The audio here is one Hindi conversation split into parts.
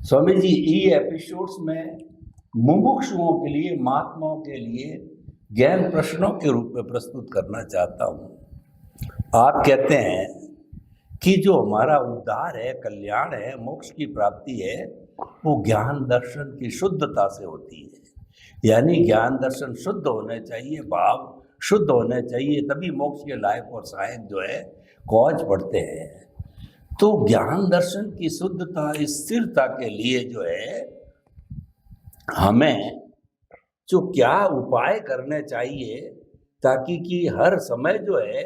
स्वामी जी, ये एपिसोड्स में मुमुक्षुओं के लिए, महात्माओं के लिए ज्ञान प्रश्नों के रूप में प्रस्तुत करना चाहता हूँ। आप कहते हैं कि जो हमारा उद्धार है, कल्याण है, मोक्ष की प्राप्ति है, वो ज्ञान दर्शन की शुद्धता से होती है। यानी ज्ञान दर्शन शुद्ध होने चाहिए, भाव शुद्ध होने चाहिए, तभी मोक्ष के लायक और सहायक जो है कॉज पढ़ते हैं। तो ज्ञान दर्शन की शुद्धता, स्थिरता के लिए जो है हमें जो क्या उपाय करने चाहिए ताकि कि हर समय जो है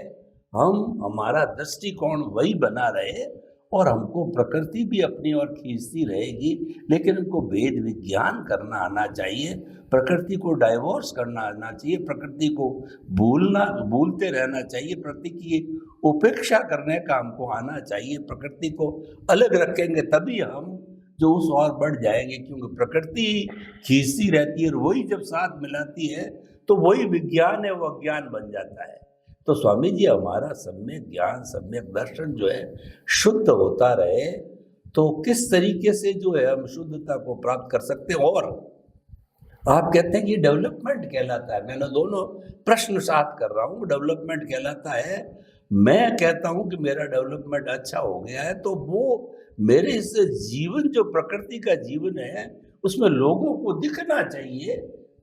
हमारा दृष्टिकोण वही बना रहे और हमको प्रकृति भी अपनी ओर खींचती रहेगी, लेकिन हमको वेद विज्ञान करना आना चाहिए, प्रकृति को डाइवोर्स करना आना चाहिए, प्रकृति को भूलते रहना चाहिए, प्रकृति की उपेक्षा करने का हमको आना चाहिए। प्रकृति को अलग रखेंगे तभी हम जो उस ओर बढ़ जाएंगे, क्योंकि प्रकृति खींचती रहती है और वही जब साथ मिलाती है तो वही विज्ञान है, वो अज्ञान बन जाता है। तो स्वामी जी, हमारा सम्यक ज्ञान, सम्यक दर्शन जो है शुद्ध होता रहे, तो किस तरीके से जो है हम शुद्धता को प्राप्त कर सकते हैं। और आप कहते हैं कि डेवलपमेंट कहलाता है, मैंने दोनों प्रश्न साथ कर रहा हूँ। डेवलपमेंट कहलाता है, मैं कहता हूँ कि मेरा डेवलपमेंट अच्छा हो गया है, तो वो मेरे इस जीवन जो प्रकृति का जीवन है उसमें लोगों को दिखना चाहिए,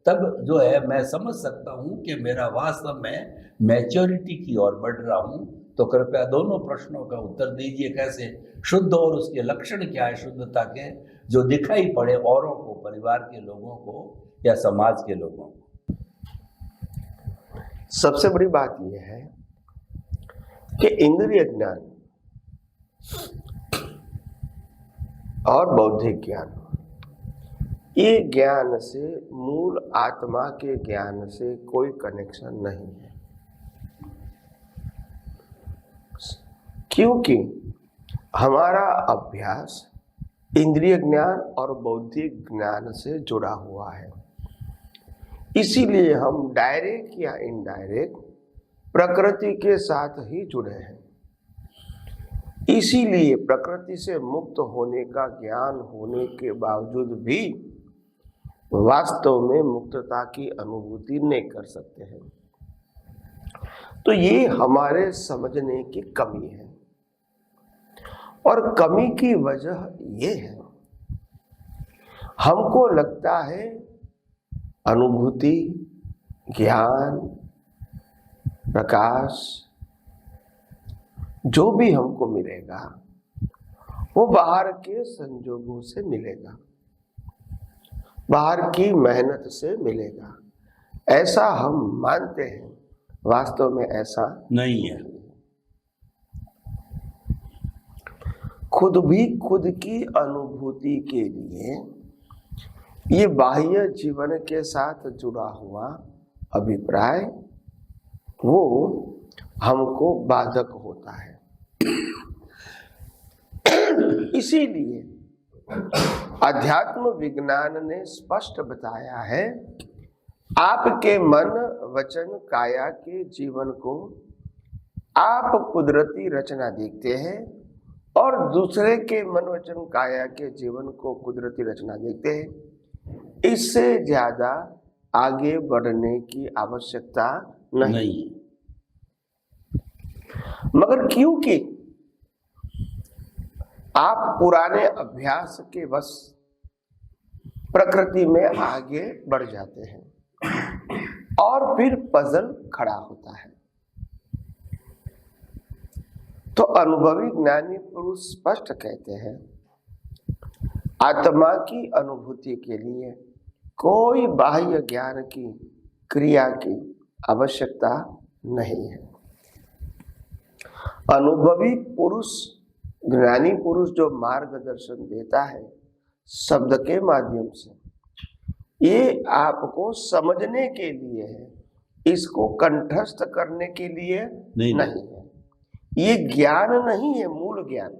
तब जो है मैं समझ सकता हूँ कि मेरा वास्तव में मैच्योरिटी की ओर बढ़ रहा हूँ। तो कृपया दोनों प्रश्नों का उत्तर दीजिए, कैसे शुद्ध और उसके लक्षण क्या है शुद्धता के, जो दिखाई पड़े औरों को, परिवार के लोगों को या समाज के लोगों को। सबसे बड़ी बात यह है कि इंद्रिय ज्ञान और बौद्धिक ज्ञान, ये ज्ञान से, मूल आत्मा के ज्ञान से कोई कनेक्शन नहीं है, क्योंकि हमारा अभ्यास इंद्रिय ज्ञान और बौद्धिक ज्ञान से जुड़ा हुआ है। इसीलिए हम डायरेक्ट या इनडायरेक्ट प्रकृति के साथ ही जुड़े हैं। इसीलिए प्रकृति से मुक्त होने का ज्ञान होने के बावजूद भी वास्तव में मुक्तता की अनुभूति नहीं कर सकते हैं। तो ये हमारे समझने की कमी है, और कमी की वजह ये है, हमको लगता है अनुभूति, ज्ञान, प्रकाश जो भी हमको मिलेगा वो बाहर के संजोगों से मिलेगा, बाहर की मेहनत से मिलेगा, ऐसा हम मानते हैं। वास्तव में ऐसा नहीं है। खुद की अनुभूति के लिए ये बाह्य जीवन के साथ जुड़ा हुआ अभिप्राय वो हमको बाधक होता है। इसीलिए अध्यात्म विज्ञान ने स्पष्ट बताया है, आपके मन, वचन, काया के जीवन को आप कुदरती रचना देखते हैं और दूसरे के मन, वचन, काया के जीवन को कुदरती रचना देखते हैं। इससे ज्यादा आगे बढ़ने की आवश्यकता नहीं। मगर क्योंकि आप पुराने अभ्यास के वश प्रकृति में आगे बढ़ जाते हैं और फिर पजल खड़ा होता है। तो अनुभवी ज्ञानी पुरुष स्पष्ट कहते हैं, आत्मा की अनुभूति के लिए कोई बाह्य ज्ञान की, क्रिया की आवश्यकता नहीं है। अनुभवी पुरुष, ज्ञानी पुरुष जो मार्गदर्शन देता है शब्द के माध्यम से, ये आपको समझने के लिए है, इसको कंठस्थ करने के लिए नहीं है। ये ज्ञान नहीं है मूल ज्ञान,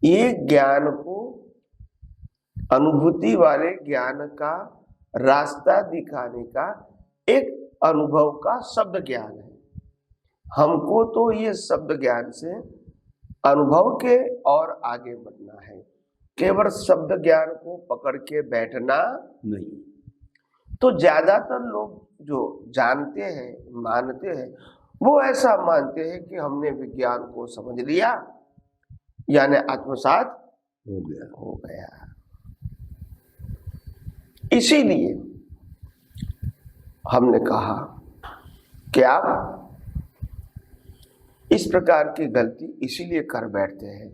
ये ज्ञान को, अनुभूति वाले ज्ञान का रास्ता दिखाने का एक अनुभव का शब्द ज्ञान है। हमको तो ये शब्द ज्ञान से अनुभव के और आगे बढ़ना है, केवल शब्द ज्ञान को पकड़ के बैठना नहीं। तो ज्यादातर लोग जो जानते हैं, मानते हैं, वो ऐसा मानते हैं कि हमने विज्ञान को समझ लिया, यानी आत्मसात हो गया। इसीलिए हमने कहा कि आप इस प्रकार की गलती इसीलिए कर बैठते हैं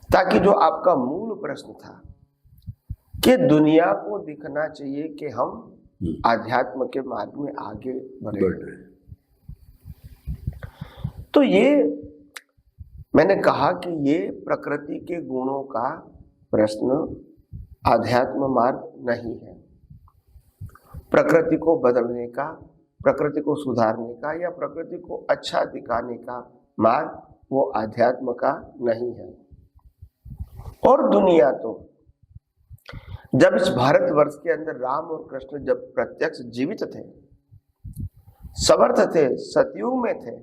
ताकि जो आपका मूल प्रश्न था कि दुनिया को दिखना चाहिए कि हम आध्यात्म के मार्ग में आगे बढ़े। तो ये मैंने कहा कि ये प्रकृति के गुणों का प्रश्न आध्यात्म मार्ग नहीं है। प्रकृति को बदलने का, प्रकृति को सुधारने का या प्रकृति को अच्छा दिखाने का मार्ग वो आध्यात्म का नहीं है। और दुनिया तो जब इस भारतवर्ष के अंदर राम और कृष्ण जब प्रत्यक्ष जीवित थे, समर्थ थे, सतयुग में थे,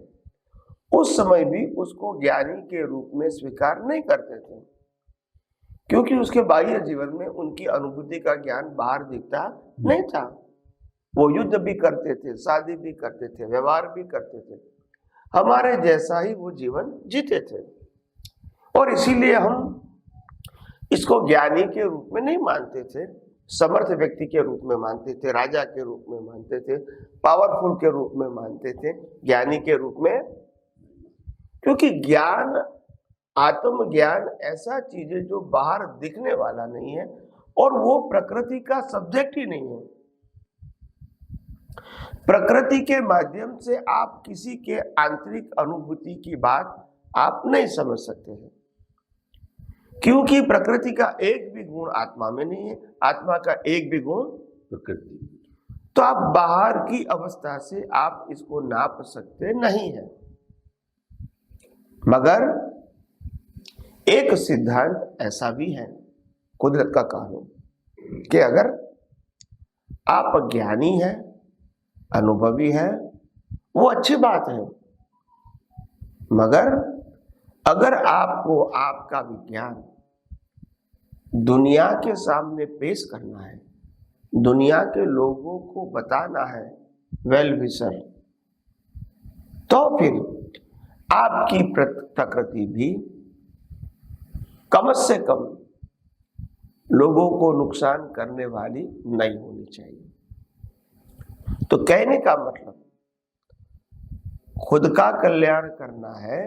उस समय भी उसको ज्ञानी के रूप में स्वीकार नहीं करते थे, क्योंकि उसके बाह्य जीवन में उनकी अनुभूति का ज्ञान बाहर दिखता नहीं था। वो युद्ध भी करते थे, शादी भी करते थे, व्यवहार भी करते थे, हमारे जैसा ही वो जीवन जीते थे। और इसीलिए हम इसको ज्ञानी के रूप में नहीं मानते थे, समर्थ व्यक्ति के रूप में मानते थे, राजा के रूप में मानते थे, पावरफुल के रूप में मानते थे, ज्ञानी के रूप में। क्योंकि ज्ञान, आत्मज्ञान ऐसा चीज है जो बाहर दिखने वाला नहीं है और वो प्रकृति का सब्जेक्ट ही नहीं है। प्रकृति के माध्यम से आप किसी के आंतरिक अनुभूति की बात आप नहीं समझ सकते हैं, क्योंकि प्रकृति का एक भी गुण आत्मा में नहीं है, आत्मा का एक भी गुण प्रकृति। तो आप बाहर की अवस्था से आप इसको नाप सकते नहीं है। मगर एक सिद्धांत ऐसा भी है, कुदरत का कानून, कि अगर आप ज्ञानी हैं, अनुभवी है, वो अच्छी बात है। मगर अगर आपको आपका विज्ञान दुनिया के सामने पेश करना है, दुनिया के लोगों को बताना है, वेल विशर, तो फिर आपकी प्रकृति भी कम से कम लोगों को नुकसान करने वाली नहीं होनी चाहिए। तो कहने का मतलब खुद का कल्याण करना है,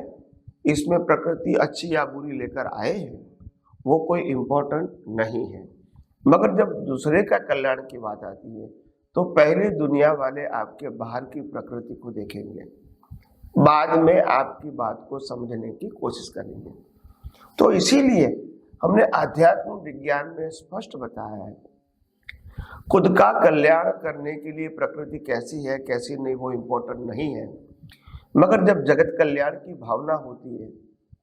इसमें प्रकृति अच्छी या बुरी लेकर आए हैं वो कोई इम्पोर्टेंट नहीं है। मगर जब दूसरे का कल्याण की बात आती है तो पहले दुनिया वाले आपके बाहर की प्रकृति को देखेंगे, बाद में आपकी बात को समझने की कोशिश करेंगे। तो इसीलिए हमने आध्यात्म विज्ञान में स्पष्ट बताया है, खुद का कल्याण करने के लिए प्रकृति कैसी है कैसी नहीं वो इम्पोर्टेंट नहीं है। मगर जब जगत कल्याण की भावना होती है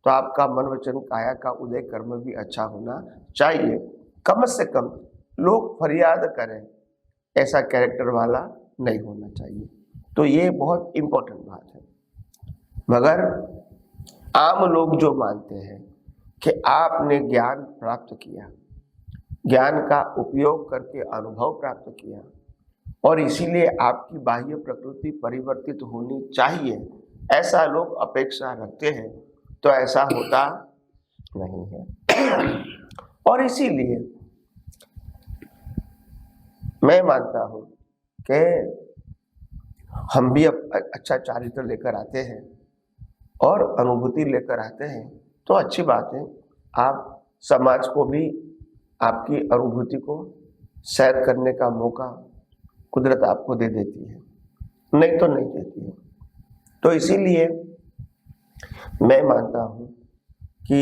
तो आपका मन वचन काया का उदय कर्म भी अच्छा होना चाहिए। कम से कम लोग फरियाद करें ऐसा कैरेक्टर वाला नहीं होना चाहिए। तो ये बहुत इम्पोर्टेंट बात है। मगर आम लोग जो मानते हैं कि आपने ज्ञान प्राप्त किया, ज्ञान का उपयोग करके अनुभव प्राप्त किया और इसीलिए आपकी बाह्य प्रकृति परिवर्तित होनी चाहिए, ऐसा लोग अपेक्षा रखते हैं, तो ऐसा होता नहीं है। और इसीलिए मैं मानता हूं कि हम भी अच्छा चारित्र लेकर आते हैं और अनुभूति लेकर आते हैं, तो अच्छी बात है। आप समाज को भी आपकी अनुभूति को शेयर करने का मौका कुदरत आपको दे देती है, नहीं तो नहीं देती है। तो इसीलिए मैं मानता हूं कि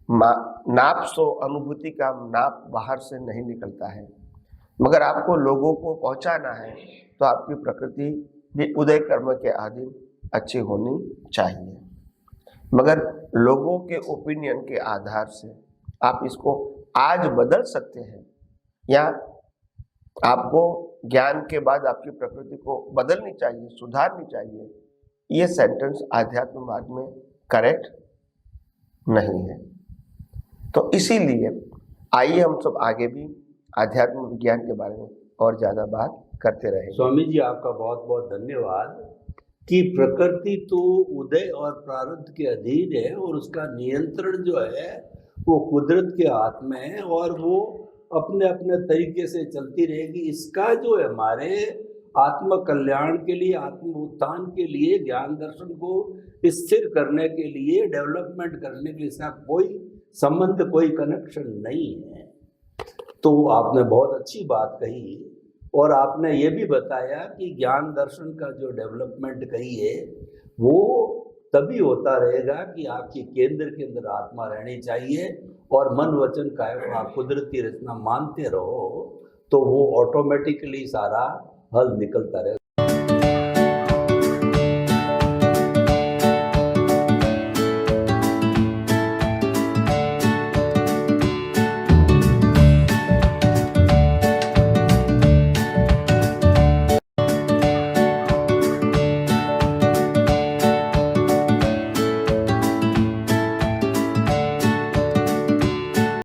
नाप सो अनुभूति का नाप बाहर से नहीं निकलता है, मगर आपको लोगों को पहुंचाना है तो आपकी प्रकृति भी उदय कर्म के अधीन अच्छी होनी चाहिए। मगर लोगों के ओपिनियन के आधार से आप इसको आज बदल सकते हैं या आपको ज्ञान के बाद आपकी प्रकृति को बदलनी चाहिए, सुधारनी चाहिए, ये सेंटेंस आध्यात्म मार्ग में करेक्ट नहीं है। तो इसीलिए आइए हम सब आगे भी आध्यात्म विज्ञान के बारे में और ज्यादा बात करते रहेंगे। स्वामी जी आपका बहुत बहुत धन्यवाद कि प्रकृति तो उदय और प्रारब्ध के अधीन है और उसका नियंत्रण जो है वो कुदरत के हाथ में है और वो अपने अपने तरीके से चलती रहेगी। इसका जो है हमारे आत्म कल्याण के लिए, आत्म उत्थान के लिए, ज्ञान दर्शन को स्थिर करने के लिए, डेवलपमेंट करने के लिए इसका कोई संबंध, कोई कनेक्शन नहीं है। तो आपने बहुत अच्छी बात कही और आपने ये भी बताया कि ज्ञान दर्शन का जो डेवलपमेंट कही है वो तभी होता रहेगा कि आपके केंद्र के अंदर आत्मा रहनी चाहिए और मन वचन काया आप कुदरती रचना मानते रहो, तो वो ऑटोमेटिकली सारा हल निकलता रहेगा।